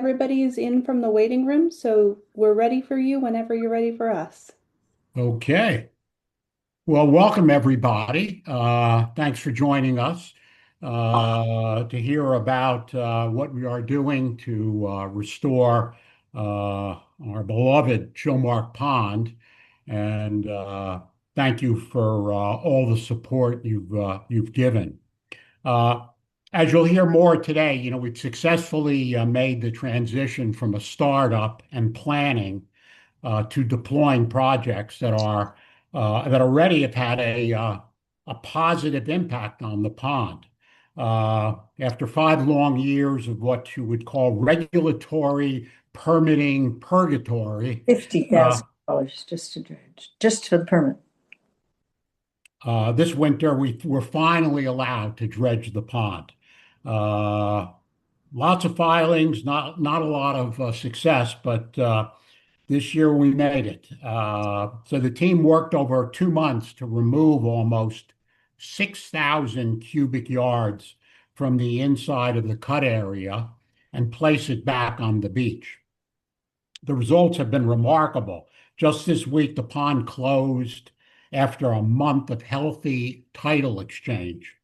Everybody's in from the waiting room, so we're ready for you whenever you're ready for us. Okay. Well, welcome everybody. Thanks for joining us to hear about what we are doing to restore our beloved Chilmark Pond. And thank you for all the support you've given. Uh, as you'll hear more today, we've successfully made the transition from a startup and planning to deploying projects that already have had a positive impact on the pond. After 5 long years of what you would call regulatory permitting purgatory, fifty uh, thousand dollars just to dredge, just for the permit. this winter we were finally allowed to dredge the pond. Uh, Lots of filings, not a lot of success, but this year we made it. So the team worked over 2 months to remove almost 6,000 cubic yards from the inside of the cut area and place it back on the beach. The results have been remarkable. Just this week, the pond closed after a month of healthy tidal exchange.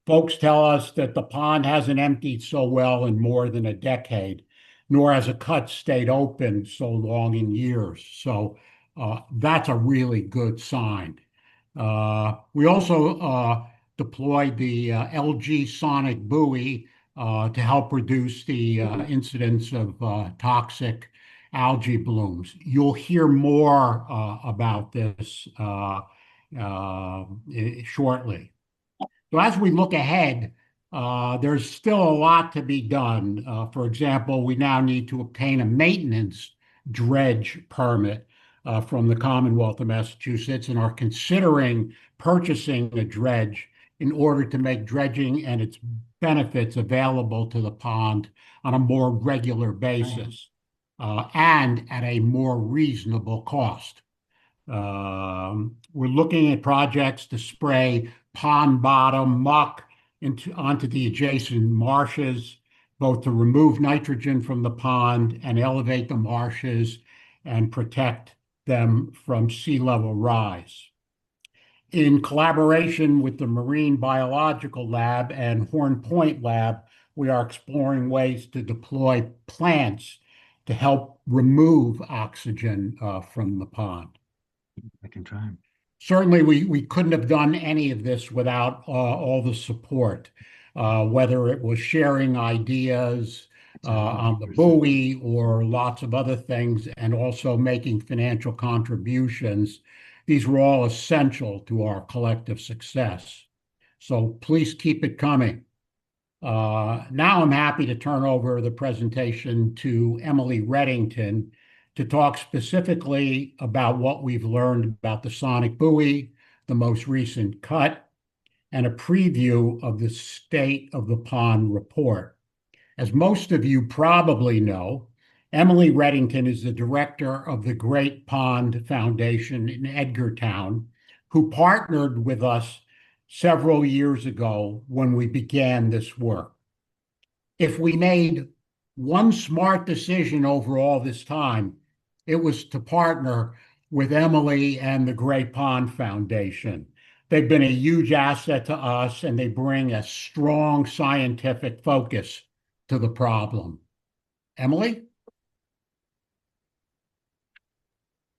Folks tell us that the pond hasn't emptied so well in more than a decade, nor has a cut stayed open so long in years. So that's a really good sign. We also deployed the LG Sonic Buoy to help reduce the incidence of toxic algae blooms. You'll hear more about this shortly. So as we look ahead, there's still a lot to be done. For example, we now need to obtain a maintenance dredge permit from the Commonwealth of Massachusetts and are considering purchasing a dredge in order to make dredging and its benefits available to the pond on a more regular basis and at a more reasonable cost. We're looking at projects to spray pond bottom muck onto the adjacent marshes, both to remove nitrogen from the pond and elevate the marshes and protect them from sea level rise. In collaboration with the Marine Biological Lab and Horn Point Lab, we are exploring ways to deploy plants to help remove oxygen from the pond. I can try. Certainly, we couldn't have done any of this without all the support, whether it was sharing ideas on the buoy or lots of other things, and also making financial contributions. These were all essential to our collective success. So please keep it coming. Now I'm happy to turn over the presentation to Emily Reddington to talk specifically about what we've learned about the Sonic Buoy, the most recent cut, and a preview of the State of the Pond report. As most of you probably know, Emily Reddington is the director of the Great Pond Foundation in Edgartown, who partnered with us several years ago when we began this work. If we made one smart decision over all this time, it was to partner with Emily and the Great Pond Foundation. They've been a huge asset to us, and they bring a strong scientific focus to the problem. Emily?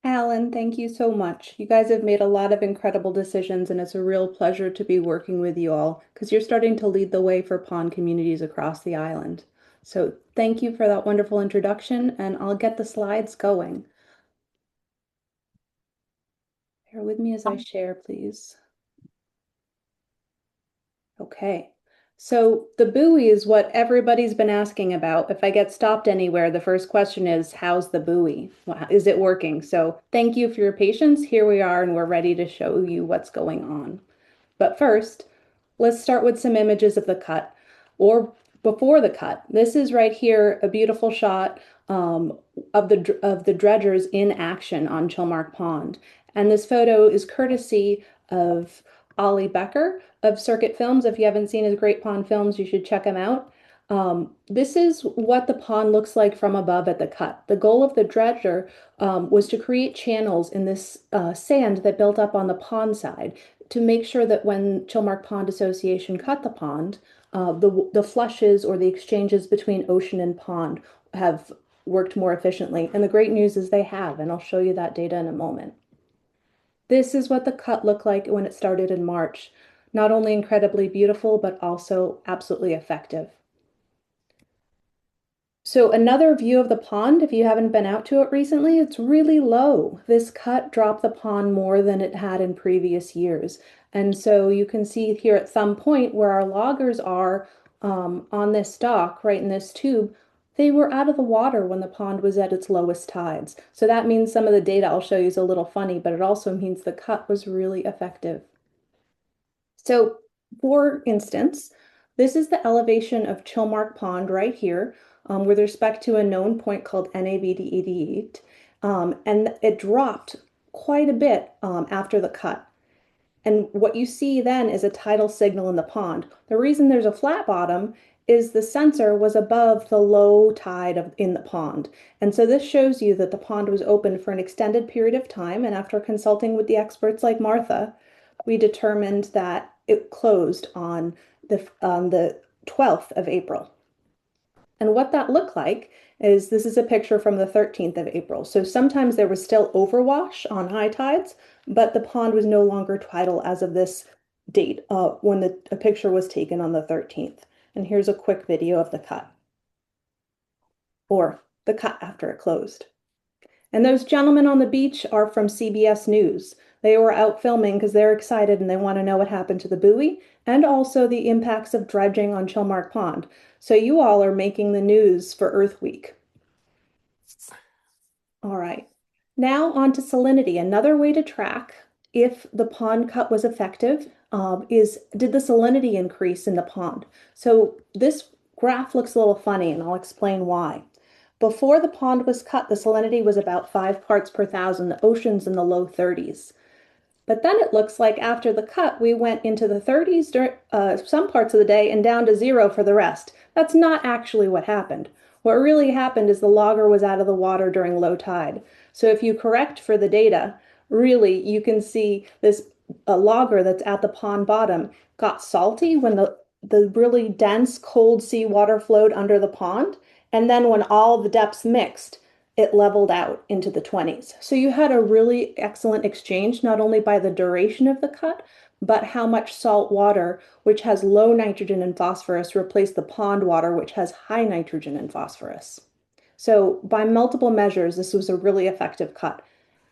Alan, thank you so much. You guys have made a lot of incredible decisions, and it's a real pleasure to be working with you all because you're starting to lead the way for pond communities across the island. So thank you for that wonderful introduction, and I'll get the slides going. Bear with me as I share, please. Okay. So the buoy is what everybody's been asking about. If I get stopped anywhere, the first question is, how's the buoy? Is it working? So thank you for your patience. Here we are, and we're ready to show you what's going on. But first, let's start with some images of the cut or before the cut. This is right here, a beautiful shot of the dredgers in action on Chilmark Pond. And this photo is courtesy of Ollie Becker of Circuit Films. If you haven't seen his Great Pond films, you should check him out. This is what the pond looks like from above at the cut. The goal of the dredger was to create channels in this sand that built up on the pond side to make sure that when Chilmark Pond Association cut the pond, the flushes or the exchanges between ocean and pond have worked more efficiently. And the great news is they have, and I'll show you that data in a moment. This is what the cut looked like when it started in March. Not only incredibly beautiful, but also absolutely effective. So another view of the pond, if you haven't been out to it recently, it's really low. This cut dropped the pond more than it had in previous years. And so you can see here at Thumb Point where our loggers are on this dock, right in this tube, they were out of the water when the pond was at its lowest tides. So that means some of the data I'll show you is a little funny, but it also means the cut was really effective. So for instance, this is the elevation of Chilmark Pond right here with respect to a known point called NAVD88. And it dropped quite a bit after the cut. And what you see then is a tidal signal in the pond. The reason there's a flat bottom is the sensor was above the low tide in the pond. And so this shows you that the pond was open for an extended period of time. And after consulting with the experts like Martha, we determined that it closed on the 12th of April. And what that looked like is this is a picture from the 13th of April. So sometimes there was still overwash on high tides, but the pond was no longer tidal as of this date when a picture was taken on the 13th. And here's a quick video of the cut, or the cut after it closed. And those gentlemen on the beach are from CBS News. They were out filming because they're excited and they want to know what happened to the buoy and also the impacts of dredging on Chilmark Pond. So you all are making the news for Earth Week. All right. Now on to salinity. Another way to track if the pond cut was effective is did the salinity increase in the pond? So this graph looks a little funny and I'll explain why. Before the pond was cut, the salinity was about 5 parts per thousand, the ocean's in the low 30s. But then it looks like after the cut, we went into the 30s during some parts of the day and down to 0 for the rest. That's not actually what happened. What really happened is the logger was out of the water during low tide. So if you correct for the data, really you can see this logger that's at the pond bottom got salty when the really dense cold sea water flowed under the pond. And then when all the depths mixed, it leveled out into the 20s. So you had a really excellent exchange, not only by the duration of the cut, but how much salt water, which has low nitrogen and phosphorus, replaced the pond water, which has high nitrogen and phosphorus. So by multiple measures, this was a really effective cut.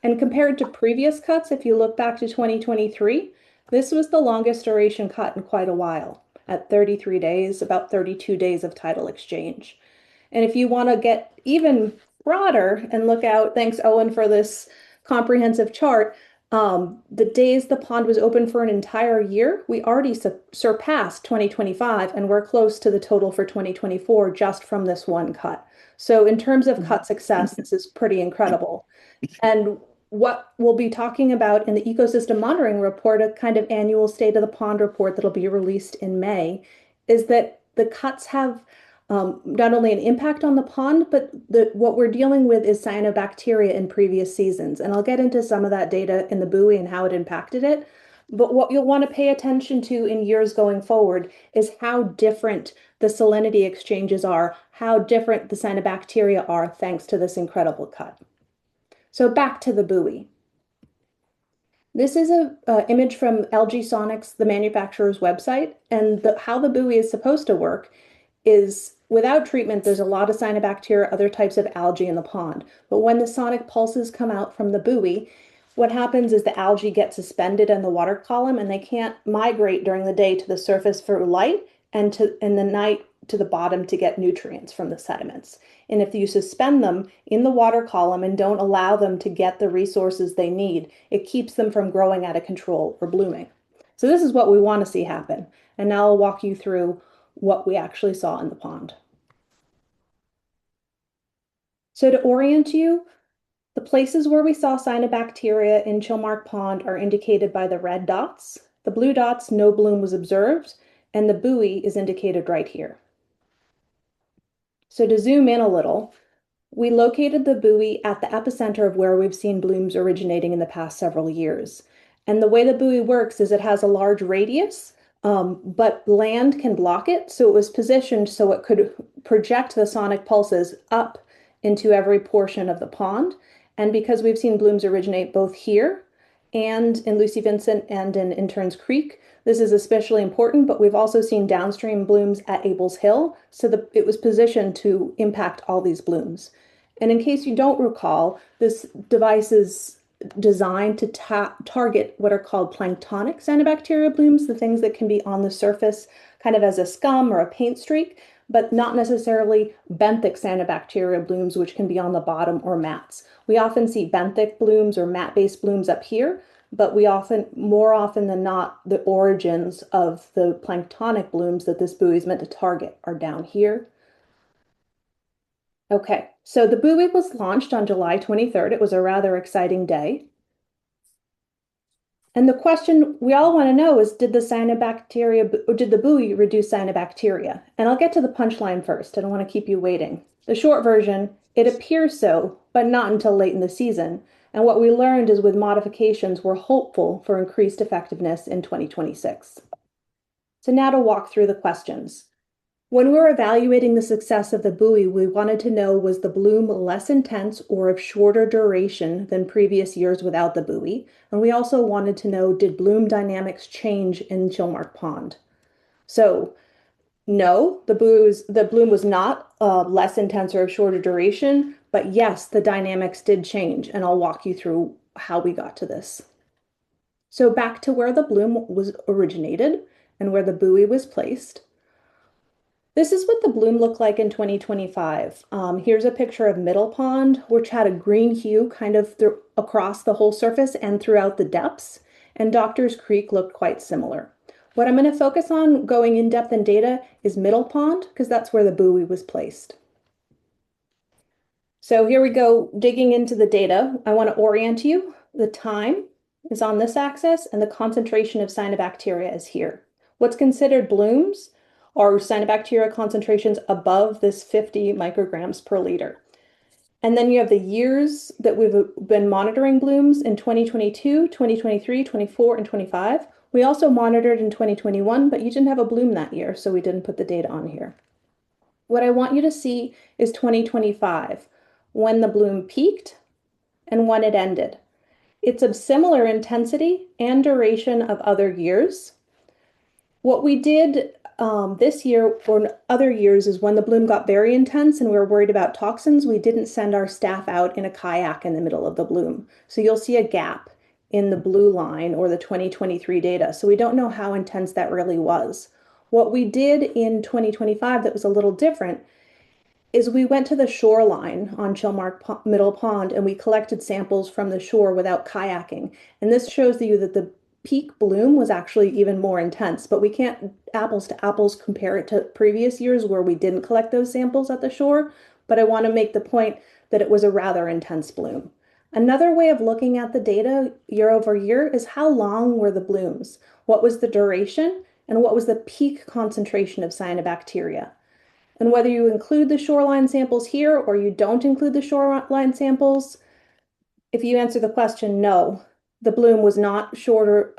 And compared to previous cuts, if you look back to 2023, this was the longest duration cut in quite a while, at 33 days, about 32 days of tidal exchange. And if you want to get even broader and look out, thanks Owen for this comprehensive chart, the days the pond was open for an entire year, we already surpassed 2025 and we're close to the total for 2024 just from this one cut. So in terms of cut success, this is pretty incredible. And what we'll be talking about in the ecosystem monitoring report, a kind of annual state of the pond report that'll be released in May, is that the cuts have not only an impact on the pond, but what we're dealing with is cyanobacteria in previous seasons. And I'll get into some of that data in the buoy and how it impacted it. But what you'll want to pay attention to in years going forward is how different the salinity exchanges are, how different the cyanobacteria are thanks to this incredible cut. So back to the buoy. This is an image from LG Sonic's, the manufacturer's website, and how the buoy is supposed to work is without treatment, there's a lot of cyanobacteria, other types of algae in the pond. But when the sonic pulses come out from the buoy, what happens is the algae get suspended in the water column and they can't migrate during the day to the surface for light and in the night to the bottom to get nutrients from the sediments. And if you suspend them in the water column and don't allow them to get the resources they need, it keeps them from growing out of control or blooming. So this is what we want to see happen. And now I'll walk you through what we actually saw in the pond. So to orient you, the places where we saw cyanobacteria in Chilmark Pond are indicated by the red dots. The blue dots, no bloom was observed, and the buoy is indicated right here. So to zoom in a little, we located the buoy at the epicenter of where we've seen blooms originating in the past several years. And the way the buoy works is it has a large radius, but land can block it. So it was positioned so it could project the sonic pulses up into every portion of the pond. And because we've seen blooms originate both here and in Lucy Vincent and in Interns Creek, this is especially important, but we've also seen downstream blooms at Abel's Hill. So it was positioned to impact all these blooms. And in case you don't recall, this device is designed to target what are called planktonic cyanobacteria blooms, the things that can be on the surface kind of as a scum or a paint streak, but not necessarily benthic cyanobacteria blooms, which can be on the bottom or mats. We often see benthic blooms or mat-based blooms up here, but more often than not, the origins of the planktonic blooms that this buoy is meant to target are down here. Okay, so the buoy was launched on July 23rd. It was a rather exciting day. And the question we all want to know is, did the buoy reduce cyanobacteria? And I'll get to the punchline first. I don't want to keep you waiting. The short version, it appears so, but not until late in the season. And what we learned is with modifications, we're hopeful for increased effectiveness in 2026. So now to walk through the questions. When we were evaluating the success of the buoy, we wanted to know, was the bloom less intense or of shorter duration than previous years without the buoy? And we also wanted to know, did bloom dynamics change in Chilmark Pond? So no, the bloom was not less intense or of shorter duration, but yes, the dynamics did change, and I'll walk you through how we got to this. So back to where the bloom was originated and where the buoy was placed. This is what the bloom looked like in 2025. Here's a picture of Middle Pond, which had a green hue kind of across the whole surface and throughout the depths. And Doctors Creek looked quite similar. What I'm going to focus on going in depth in data is Middle Pond, because that's where the buoy was placed. So here we go, digging into the data. I want to orient you. The time is on this axis, and the concentration of cyanobacteria is here. What's considered blooms are cyanobacteria concentrations above this 50 micrograms per liter. And then you have the years that we've been monitoring blooms in 2022, 2023, 24, and 25. We also monitored in 2021, but you didn't have a bloom that year, so we didn't put the data on here. What I want you to see is 2025, when the bloom peaked and when it ended. It's of similar intensity and duration of other years. What we did this year or other years is when the bloom got very intense and we were worried about toxins, we didn't send our staff out in a kayak in the middle of the bloom. So you'll see a gap in the blue line or the 2023 data. So we don't know how intense that really was. What we did in 2025 that was a little different is we went to the shoreline on Middle Pond and we collected samples from the shore without kayaking. And this shows you that the peak bloom was actually even more intense, but we can't apples to apples compare it to previous years where we didn't collect those samples at the shore. But I want to make the point that it was a rather intense bloom. Another way of looking at the data year over year is how long were the blooms? What was the duration? And what was the peak concentration of cyanobacteria? And whether you include the shoreline samples here or you don't include the shoreline samples, if you answer the question no, the bloom was not shorter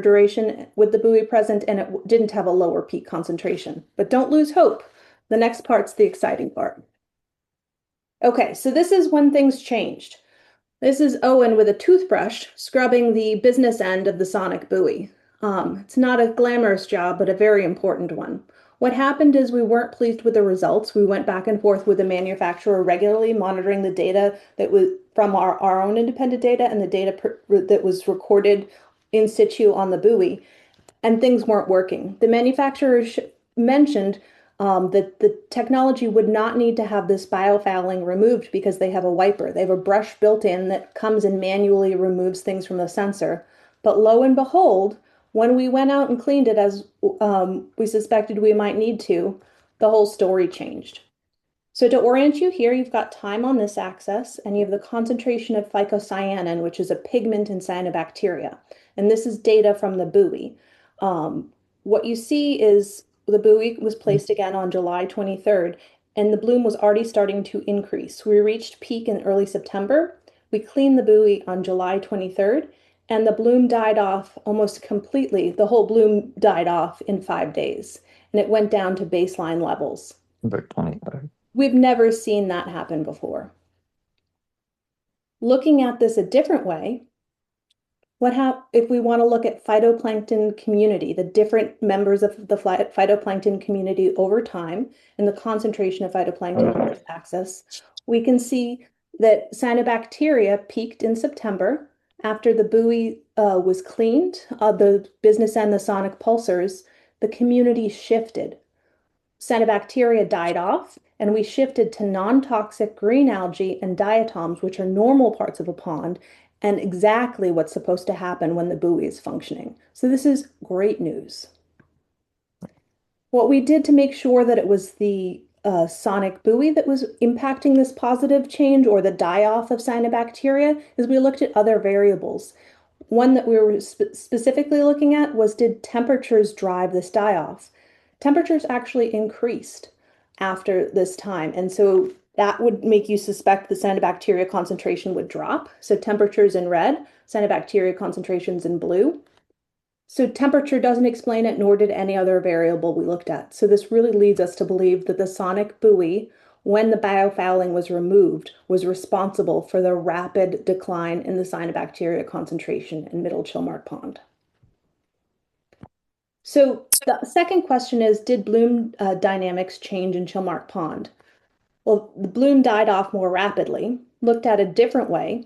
duration with the buoy present, and it didn't have a lower peak concentration. But don't lose hope. The next part's the exciting part. Okay, so this is when things changed. This is Owen with a toothbrush scrubbing the business end of the Sonic Buoy. It's not a glamorous job, but a very important one. What happened is we weren't pleased with the results. We went back and forth with the manufacturer regularly, monitoring the data that was from our own independent data and the data that was recorded in situ on the buoy, and things weren't working. The manufacturer mentioned that the technology would not need to have this biofouling removed because they have a wiper. They have a brush built in that comes and manually removes things from the sensor. But lo and behold, when we went out and cleaned it as we suspected we might need to, the whole story changed. So to orient you here, you've got time on this axis, and you have the concentration of phycocyanin, which is a pigment in cyanobacteria. And this is data from the buoy. What you see is the buoy was placed again on July 23rd, and the bloom was already starting to increase. We reached peak in early September. We cleaned the buoy on July 23rd, and the bloom died off almost completely. The whole bloom died off in 5 days, and it went down to baseline levels. About 25. We've never seen that happen before. Looking at this a different way, if we want to look at phytoplankton community, the different members of the phytoplankton community over time, and the concentration of phytoplankton on this axis, we can see that cyanobacteria peaked in September. After the buoy was cleaned, the business and the sonic pulsars, the community shifted. Cyanobacteria died off, and we shifted to non-toxic green algae and diatoms, which are normal parts of a pond, and exactly what's supposed to happen when the buoy is functioning. So this is great news. What we did to make sure that it was the sonic buoy that was impacting this positive change or the die-off of cyanobacteria is we looked at other variables. One that we were specifically looking at was, did temperatures drive this die-off? Temperatures actually increased after this time, and so that would make you suspect the cyanobacteria concentration would drop. So temperatures in red, cyanobacteria concentrations in blue. So temperature doesn't explain it, nor did any other variable we looked at. So this really leads us to believe that the sonic buoy, when the biofouling was removed, was responsible for the rapid decline in the cyanobacteria concentration in Middle Chilmark Pond. So the second question is, did bloom dynamics change in Chilmark Pond? Well, the bloom died off more rapidly. Looked at a different way,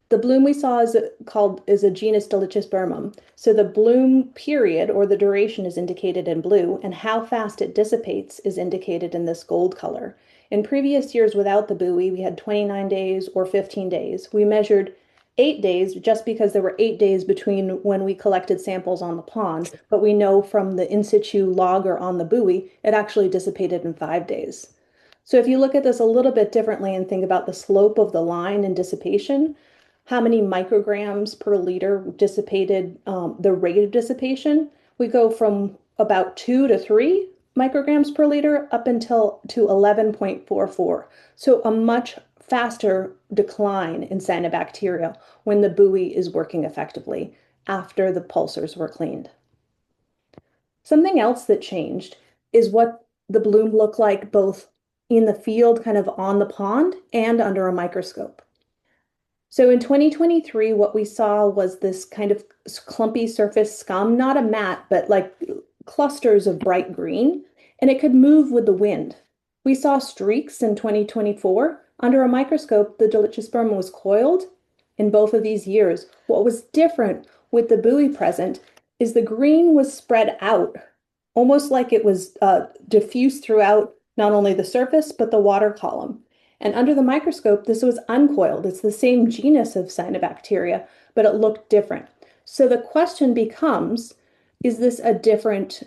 the bloom we saw is a genus Dolichospermum. So the bloom period or the duration is indicated in blue, and how fast it dissipates is indicated in this gold color. In previous years without the buoy, we had 29 days or 15 days. We measured 8 days just because there were 8 days between when we collected samples on the pond, but we know from the in situ logger on the buoy, it actually dissipated in 5 days. So if you look at this a little bit differently and think about the slope of the line in dissipation, how many micrograms per liter dissipated, the rate of dissipation, we go from about 2 to 3 micrograms per liter up until to 11.44. So a much faster decline in cyanobacteria when the buoy is working effectively after the pulsars were cleaned. Something else that changed is what the bloom looked like both in the field, kind of on the pond, and under a microscope. So in 2023, what we saw was this kind of clumpy surface scum, not a mat, but like clusters of bright green, and it could move with the wind. We saw streaks in 2024. Under a microscope, the Dolichospermum was coiled in both of these years. What was different with the buoy present is the green was spread out, almost like it was diffused throughout not only the surface, but the water column. And under the microscope, this was uncoiled. It's the same genus of cyanobacteria, but it looked different. So the question becomes, is this a different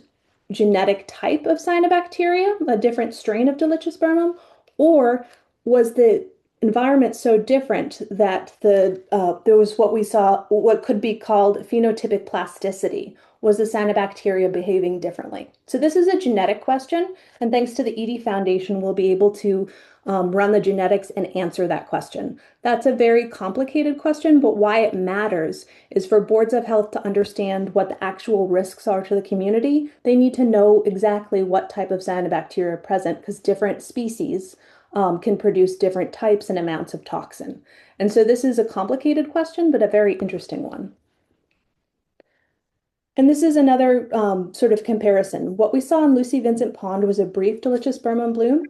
genetic type of cyanobacteria, a different strain of Dolichospermum, or was the environment so different that there was what we saw, what could be called phenotypic plasticity? Was the cyanobacteria behaving differently? So this is a genetic question, and thanks to the Edie Foundation, we'll be able to run the genetics and answer that question. That's a very complicated question, but why it matters is for boards of health to understand what the actual risks are to the community. They need to know exactly what type of cyanobacteria are present, because different species can produce different types and amounts of toxin. And so this is a complicated question, but a very interesting one. And this is another sort of comparison. What we saw in Lucy Vincent Pond was a brief Dolichospermum bloom,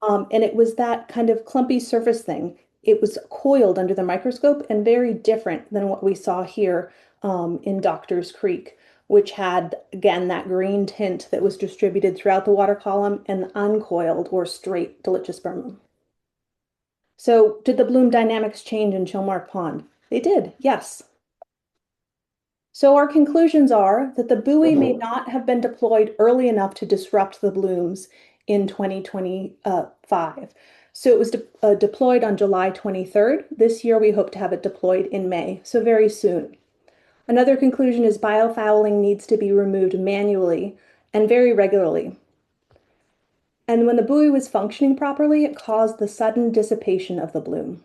and it was that kind of clumpy surface thing. It was coiled under the microscope and very different than what we saw here in Doctors Creek, which had, again, that green tint that was distributed throughout the water column and uncoiled or straight Dolichospermum. So did the bloom dynamics change in Chilmark Pond? They did, yes. So our conclusions are that the buoy may not have been deployed early enough to disrupt the blooms in 2025. So it was deployed on July 23rd. This year we hope to have it deployed in May, so very soon. Another conclusion is biofouling needs to be removed manually and very regularly. And when the buoy was functioning properly, it caused the sudden dissipation of the bloom.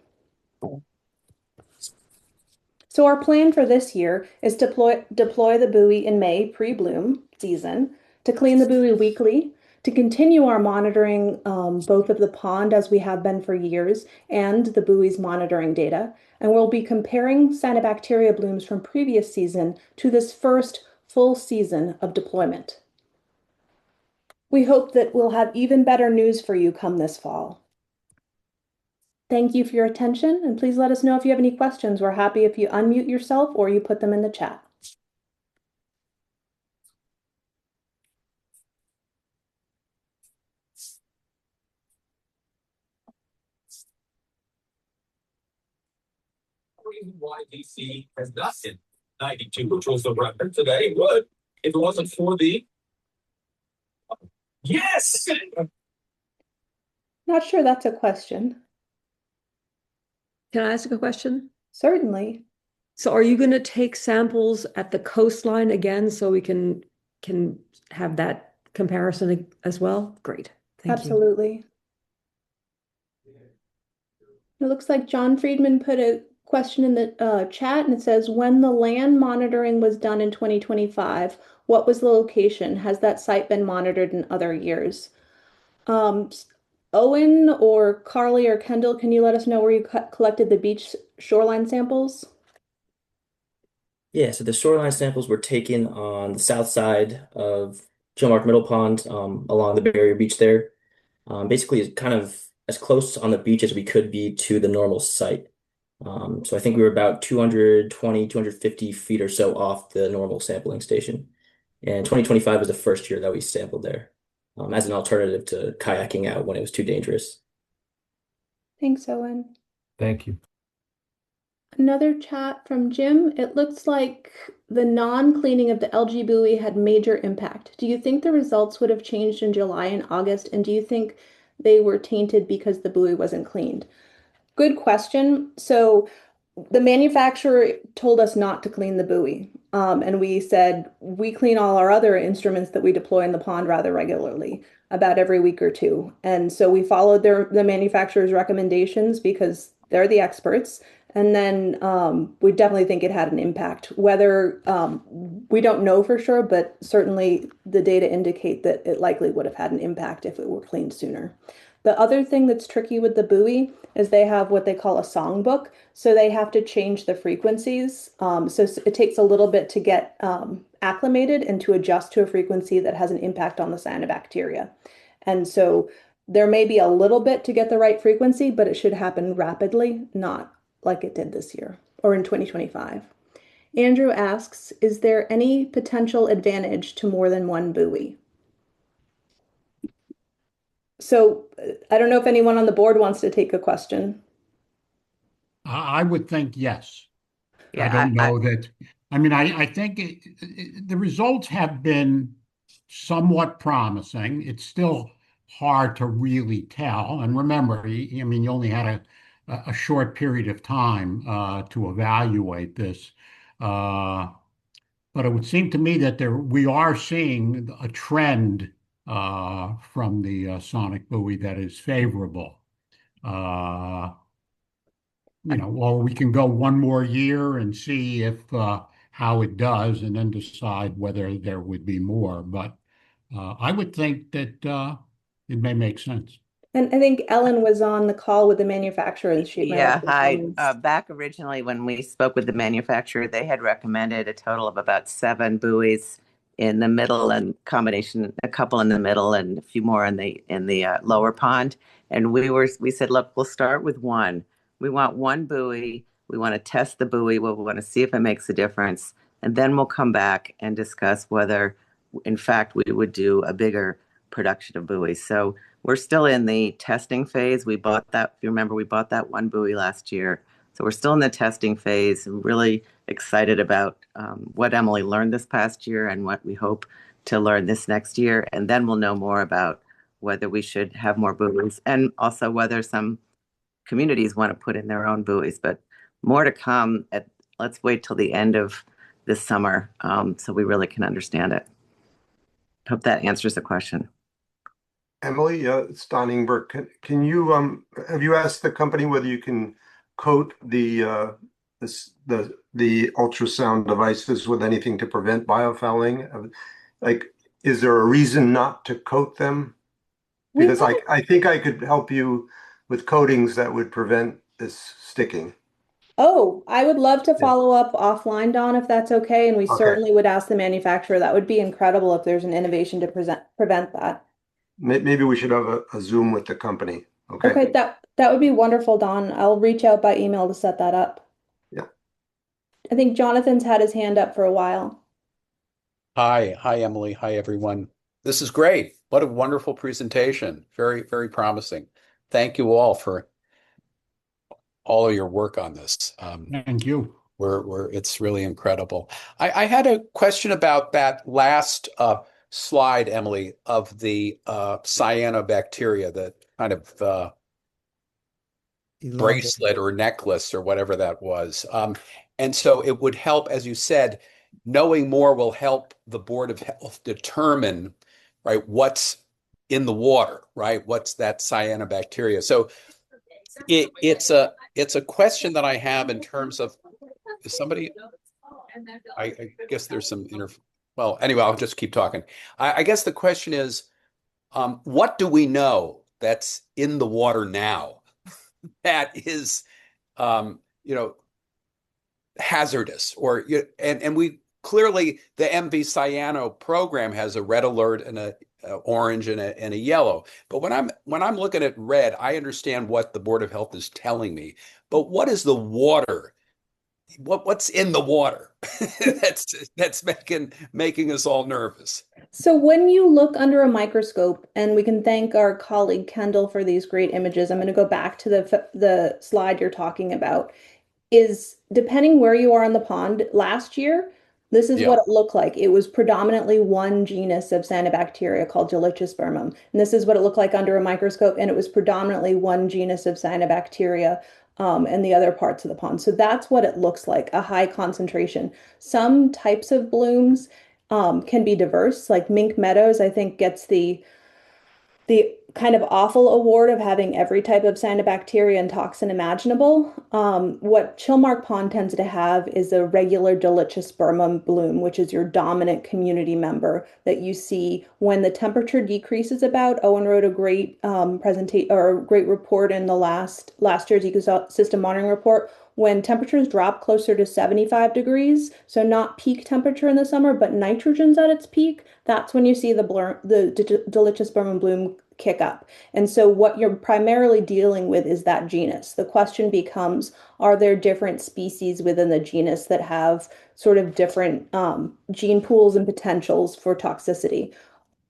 So our plan for this year is to deploy the buoy in May, pre-bloom season, to clean the buoy weekly, to continue our monitoring both of the pond as we have been for years and the buoy's monitoring data. And we'll be comparing cyanobacteria blooms from previous season to this first full season of deployment. We hope that we'll have even better news for you come this fall. Thank you for your attention, and please let us know if you have any questions. We're happy if you unmute yourself or you put them in the chat. Reason why DC has not hit 92, which was the record today, would if it wasn't for the yes. Not sure that's a question. Can I ask a question? Certainly. So are you going to take samples at the coastline again so we can have that comparison as well? Great. Thank you. Absolutely. It looks like John Friedman put a question in the chat, and it says, when the land monitoring was done in 2025, what was the location? Has that site been monitored in other years? Owen or Carly or Kendall, can you let us know where you collected the beach shoreline samples? Yeah, so the shoreline samples were taken on the south side of Chilmark Middle Pond, along the barrier beach there. Basically, it's kind of as close on the beach as we could be to the normal site. So I think we were about 220, 250 feet or so off the normal sampling station. And 2025 was the first year that we sampled there, as an alternative to kayaking out when it was too dangerous. Thanks, Owen. Thank you. Another chat from Jim. It looks like the non-cleaning of the LG buoy had major impact. Do you think the results would have changed in July and August? And do you think they were tainted because the buoy wasn't cleaned? Good question. So the manufacturer told us not to clean the buoy. And we said we clean all our other instruments that we deploy in the pond rather regularly, about every week or two. And so we followed the manufacturer's recommendations because they're the experts. And then we definitely think it had an impact. Whether we don't know for sure, but certainly the data indicate that it likely would have had an impact if it were cleaned sooner. The other thing that's tricky with the buoy is they have what they call a songbook. So they have to change the frequencies. So it takes a little bit to get acclimated and to adjust to a frequency that has an impact on the cyanobacteria. And so there may be a little bit to get the right frequency, but it should happen rapidly, not like it did this year or in 2025. Andrew asks, is there any potential advantage to more than one buoy? So I don't know if anyone on the board wants to take a question. I would think yes. Yeah, I don't know that. I mean, I think the results have been somewhat promising. It's still hard to really tell. And remember, I mean, you only had a short period of time to evaluate this. But it would seem to me that we are seeing a trend from the Sonic buoy that is favorable. Or we can go one more year and see if how it does, and then decide whether there would be more. But I would think that it may make sense. And I think Ellen was on the call with the manufacturer and she might have hi. some comments. Back originally when we spoke with the manufacturer, they had recommended a total of about 7 buoys in the middle and combination, a couple in the middle and a few more in the lower pond. And we said, look, we'll start with one. We want one buoy. We want to test the buoy. We want to see if it makes a difference. And then we'll come back and discuss whether, in fact, we would do a bigger production of buoys. So we're still in the testing phase. We bought that, if you remember, we bought that one buoy last year. So we're still in the testing phase. I'm really excited about what Emily learned this past year and what we hope to learn this next year. And then we'll know more about whether we should have more buoys and also whether some communities want to put in their own buoys. But more to come. Let's wait till the end of this summer so we really can understand it. Hope that answers the question. Emily, it's Don Ingber. Can you have you asked the company whether you can coat the ultrasound devices with anything to prevent biofouling? Like, is there a reason not to coat them? We've Because I think I could help you with coatings that would prevent this sticking. Oh, I would love to Yeah. follow up offline, Don, if that's okay. And we Okay. certainly would ask the manufacturer. That would be incredible if there's an innovation to prevent that. Maybe we should have a Zoom with the company. Okay. Okay, that would be wonderful, Don. I'll reach out by email to set that up. Yeah. I think Jonathan's had his hand up for a while. Hi, Emily. Hi, everyone. This is great. What a wonderful presentation. Very, very promising. Thank you all for all of your work on this. Thank you. It's really incredible. I had a question about that last slide, Emily, of the cyanobacteria, the kind of bracelet or necklace or whatever that was. And so it would help, as you said, knowing more will help the Board of Health determine, right, what's in the water, right? What's that cyanobacteria? So it's a question that I have in terms of, is somebody, I guess there's some well, anyway, I'll just keep talking. I guess the question is, what do we know that's in the water now that is, you know, hazardous, or and we clearly, the MV Cyano program has a red alert and a orange and a yellow. But when I'm looking at red, I understand what the Board of Health is telling me. But what is the water? What's in the water that's making us all nervous? So when you look under a microscope, and we can thank our colleague Kendall for these great images, I'm going to go back to the slide you're talking about. Is depending where you are on the pond, last year, this is Yeah. what it looked like. It was predominantly one genus of cyanobacteria called Dolichospermum. And this is what it looked like under a microscope. And it was predominantly one genus of cyanobacteria in the other parts of the pond. So that's what it looks like, a high concentration. Some types of blooms can be diverse, like Mink Meadows, I think gets the kind of awful award of having every type of cyanobacteria and toxin imaginable. What Chilmark Pond tends to have is a regular Dolichospermum bloom, which is your dominant community member that you see when the temperature decreases about. Owen wrote a great presentation or a great report in the last year's ecosystem monitoring report. When temperatures drop closer to 75 degrees, so not peak temperature in the summer, but nitrogen's at its peak, that's when you see the Dolichospermum bloom kick up. And so what you're primarily dealing with is that genus. The question becomes, are there different species within the genus that have sort of different gene pools and potentials for toxicity?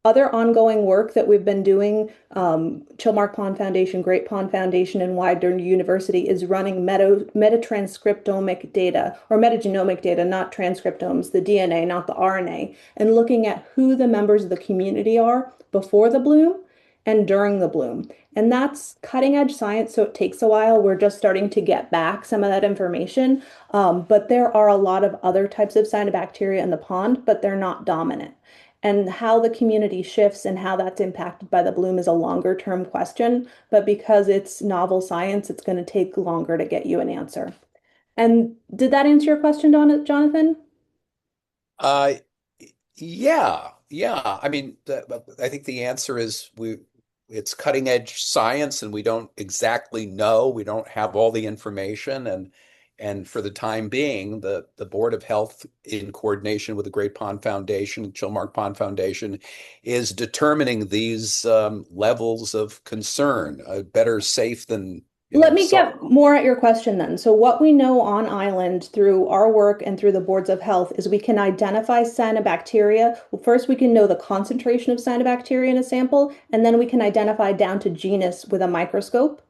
Other ongoing work that we've been doing, Chilmark Pond Foundation, Great Pond Foundation, and Widener University is running metatranscriptomic data, or metagenomic data, not transcriptomes, the DNA, not the RNA, and looking at who the members of the community are before the bloom and during the bloom. And that's cutting edge science, so it takes a while. We're just starting to get back some of that information. But there are a lot of other types of cyanobacteria in the pond, but they're not dominant. And how the community shifts and how that's impacted by the bloom is a longer term question. But because it's novel science, it's going to take longer to get you an answer. And did that answer your question, Jonathan? Uh, yeah. I mean, I think the answer is it's cutting edge science, and we don't exactly know. We don't have all the information, and for the time being, the Board of Health, in coordination with the Great Pond Foundation, Chilmark Pond Foundation, is determining these levels of concern. Better safe than Let me sorry. get more at your question then. So what we know on island through our work and through the boards of health is we can identify cyanobacteria. Well, first we can know the concentration of cyanobacteria in a sample, and then we can identify down to genus with a microscope.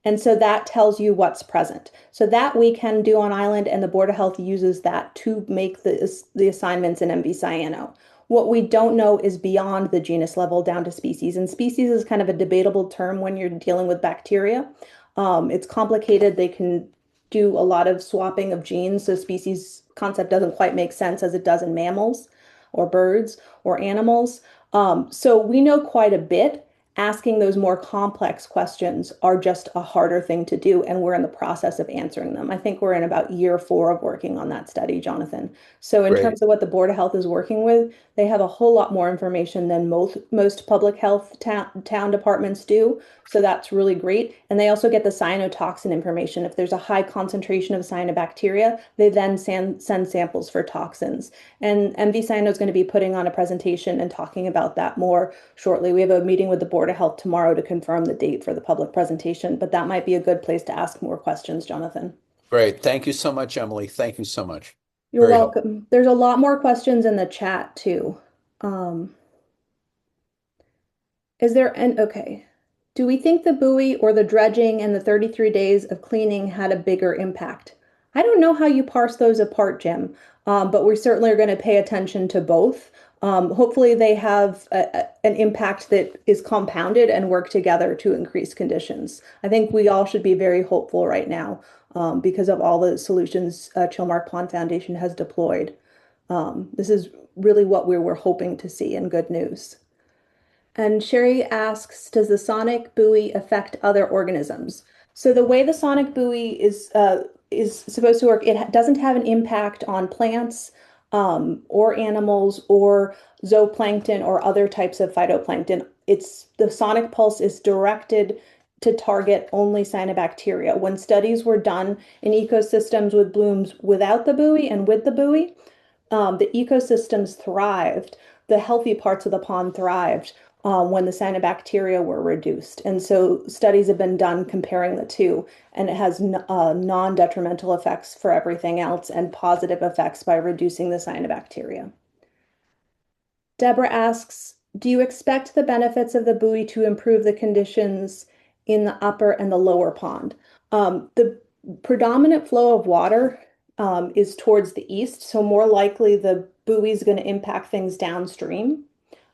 And so that tells you what's present. So that we can do on island, and the Board of Health uses that to make the assignments in MV Cyano. What we don't know is beyond the genus level down to species. And species is kind of a debatable term when you're dealing with bacteria. It's complicated. They can do a lot of swapping of genes. So species concept doesn't quite make sense as it does in mammals or birds or animals. So we know quite a bit. Asking those more complex questions are just a harder thing to do, and we're in the process of answering them. I think we're in about year 4 of working on that study, Jonathan. So in Great. terms of what the Board of Health is working with, they have a whole lot more information than most public health town departments do. So that's really great. And they also get the cyanotoxin information. If there's a high concentration of cyanobacteria, they then send samples for toxins. And MV Cyano is going to be putting on a presentation and talking about that more shortly. We have a meeting with the Board of Health tomorrow to confirm the date for the public presentation, but that might be a good place to ask more questions, Jonathan. Great. Thank you so much, Emily. Thank you so much. You're Very helpful. welcome. There's a lot more questions in the chat too. Um, okay. Do we think the buoy or the dredging and the 33 days of cleaning had a bigger impact? I don't know how you parse those apart, Jim, but we certainly are going to pay attention to both. Hopefully they have an impact that is compounded and work together to increase conditions. I think we all should be very hopeful right now because of all the solutions Chilmark Pond Foundation has deployed. This is really what we were hoping to see and good news. And Sherry asks, does the sonic buoy affect other organisms? So the way the sonic buoy is supposed to work, it doesn't have an impact on plants or animals or zooplankton or other types of phytoplankton. The sonic pulse is directed to target only cyanobacteria. When studies were done in ecosystems with blooms without the buoy and with the buoy, the ecosystems thrived. The healthy parts of the pond thrived when the cyanobacteria were reduced. And so studies have been done comparing the two, and it has non-detrimental effects for everything else and positive effects by reducing the cyanobacteria. Deborah asks, do you expect the benefits of the buoy to improve the conditions in the upper and the lower pond? The predominant flow of water is towards the east, so more likely the buoy is going to impact things downstream.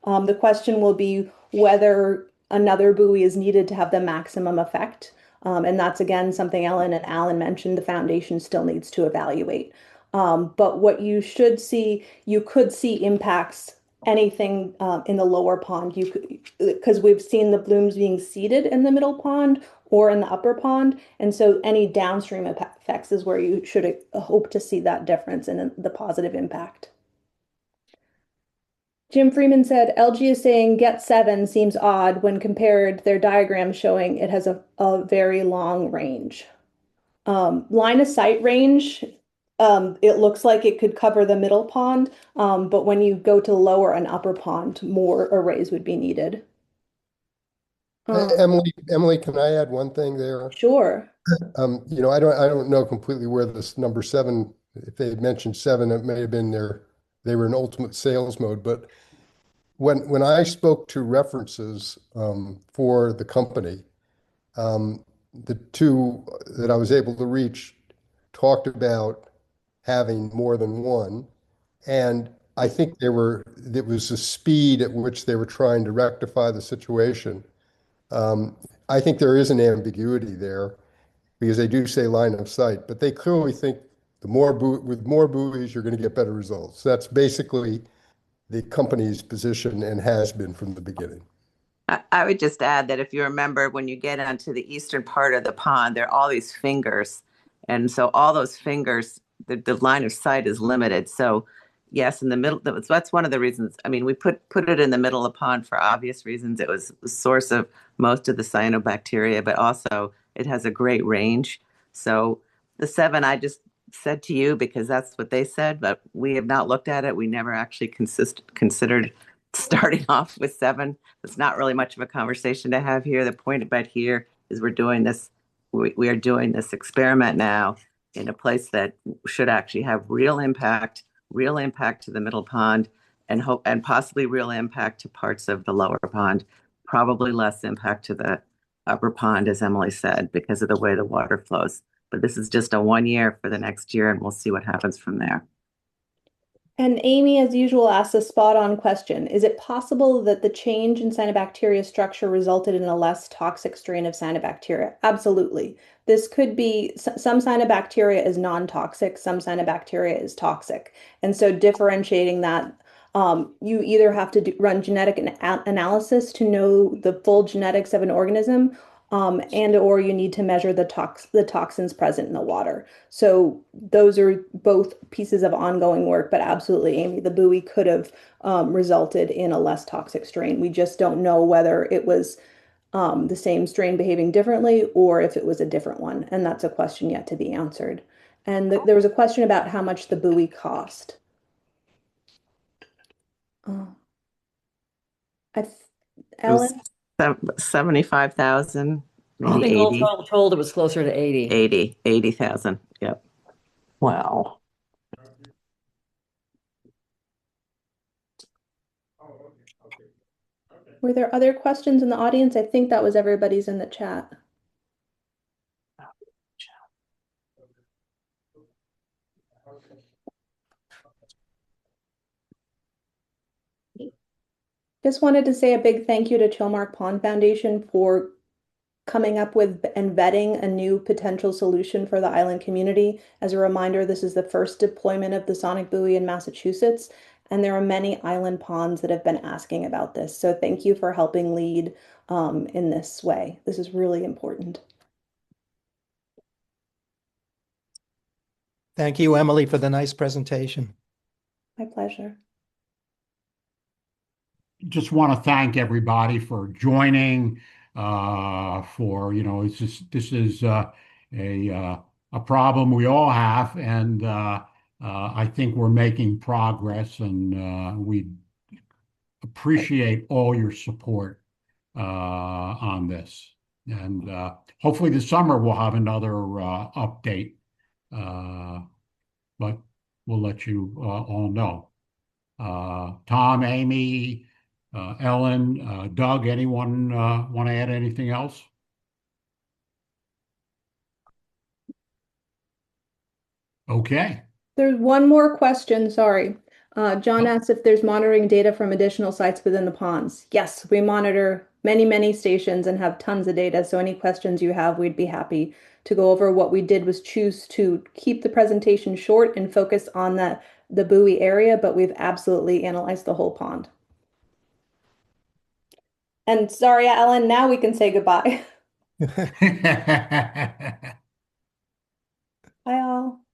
The question will be whether another buoy is needed to have the maximum effect. And that's again something Ellen and Alan mentioned the foundation still needs to evaluate. But what you should see, you could see impacts anything in the lower pond. You could, because we've seen the blooms being seeded in the middle pond or in the upper pond. And so any downstream effects is where you should hope to see that difference in the positive impact. Jim Freeman said, LG is saying get 7 seems odd when compared their diagram showing it has a very long range. Line of sight range, it looks like it could cover the middle pond, but when you go to lower and upper pond, more arrays would be needed. Emily, can I add one thing there? Sure. I don't know completely where this number 7, if they had mentioned 7, it may have been they were in ultimate sales mode. But when I spoke to references for the company, the 2 that I was able to reach talked about having more than one. And I think it was the speed at which they were trying to rectify the situation. I think there is an ambiguity there because they do say line of sight, but they clearly think with more buoys, you're going to get better results. That's basically the company's position and has been from the beginning. I would just add that if you remember, when you get onto the eastern part of the pond, there are all these fingers. And so all those fingers, the line of sight is limited. So yes, in the middle, that's one of the reasons. I mean, we put it in the middle of the pond for obvious reasons. It was the source of most of the cyanobacteria, but also it has a great range. So the 7, I just said to you because that's what they said, but we have not looked at it. We never actually considered starting off with 7. It's not really much of a conversation to have here. The point about here is we're doing this. We are doing this experiment now in a place that should actually have real impact to the middle pond, and possibly real impact to parts of the lower pond. Probably less impact to the upper pond, as Emily said, because of the way the water flows. But this is just a 1 year for the next year, and we'll see what happens from there. And Amy, as usual, asks a spot-on question. Is it possible that the change in cyanobacteria structure resulted in a less toxic strain of cyanobacteria? Absolutely. This could be, some cyanobacteria is non-toxic, some cyanobacteria is toxic. And so differentiating that You either have to run genetic analysis to know the full genetics of an organism, and or you need to measure the toxins present in the water. So those are both pieces of ongoing work, but absolutely, Amy, the buoy could have resulted in a less toxic strain. We just don't know whether it was the same strain behaving differently or if it was a different one. And that's a question yet to be answered. And there was a question about how much the buoy cost. I th It was Ellen? 75,000, I maybe think all 80, told it was closer to 80. 80,000. Yep. Wow. Were there other questions in the audience? I think that was everybody's in the chat. Just wanted to say a big thank you to Chilmark Pond Foundation for coming up with and vetting a new potential solution for the island community. As a reminder, this is the first deployment of the Sonic Buoy in Massachusetts, and there are many island ponds that have been asking about this. So thank you for helping lead in this way. This is really important. Thank you, Emily, for the nice presentation. My pleasure. Just want to thank everybody for joining. It's just this is a problem we all have, and I think we're making progress, and we appreciate all your support on this. And hopefully this summer we'll have another update, but we'll let you all know. Tom, Amy, Ellen, Doug, anyone want to add anything else? Okay. There's one more question, sorry. John asks if there's monitoring data from additional sites within the ponds. Yes, we monitor many, many stations and have tons of data. So any questions you have, we'd be happy to go over. What we did was choose to keep the presentation short and focus on the buoy area, but we've absolutely analyzed the whole pond. And sorry, Alan, now we can say goodbye. Bye all.